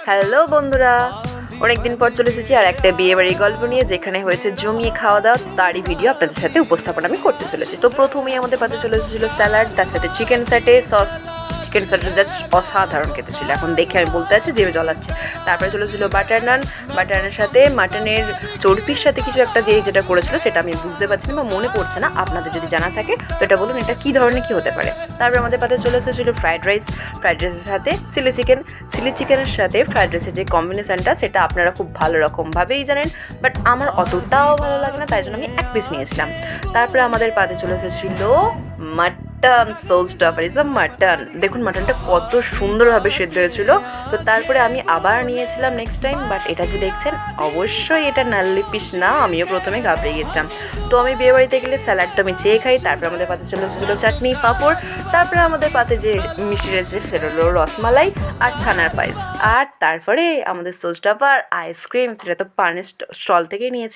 Hello বন্ধুরা, অনেকদিন পর চলে এসেছি আর একটা বিয়ে বাড়ির গল্প নিয়ে, যেখানে হয়েছে জমিয়ে খাওয়া দাওয়া, তারই ভিডিও আপনাদের সাথে উপস্থাপন আমি করতে চলেছি। তো প্রথমেই আমাদের পাতে চলে এসেছিলো স্যালাড, তার সাথে চিকেন স্যাটে সস। চিকেন স্যাটে জাস্ট অসাধারণ খেতে ছিল, এখন দেখে আমি বলতে আছি যে জল আসছে। তারপরে চলেছিল বাটার নান, বাটার নানের সাথে মাটনের চর্বির সাথে কিছু একটা দিয়ে যেটা করেছিল সেটা আমি বুঝতে পারছি না বা মনে পড়ছে না, আপনাদের যদি জানা থাকে তো এটা বলুন, এটা কী ধরনের কী হতে পারে। তারপরে আমাদের পাতে চলে এসেছিলো ফ্রাইড রাইস, ফ্রাইড রাইসের সাথে চিলি চিকেন, চিলি চিকেনের সাথে ফ্রাইড রাইসের যে কম্বিনেশানটা সেটা আপনারা খুব ভালো রকমভাবেই জানেন, বাট আমার অতটাও ভালো লাগে না, তাই জন্য আমি এক পিস নিয়েছিলাম। তারপরে আমাদের পাতে চলে এসেছিলো mutton, soul stuffer is a mutton. দেখুন মাটনটা কত সুন্দরভাবে সেদ্ধ হয়েছিল। তো তারপরে আমি আবার নিয়েছিলাম নেক্সট টাইম, বাট এটা যে দেখছেন অবশ্যই এটা নাল্লি পিস না, আমিও প্রথমে ঘাবড়ে গিয়েছিলাম। তো আমি বিয়েবাড়িতে গেলে স্যালাড তো আমি চেয়ে খাই। তারপরে আমাদের পাতে চলে এসেছিলো চাটনি, পাঁপড়। তারপরে আমাদের পাতে যে মিষ্টি রয়েছে সেটা হলো রসমালাই আর ছানার পায়েস। আর তারপরে আমাদের সোল স্টাফার আইসক্রিম, সেটা তো পানের স্টল থেকেই নিয়েছি।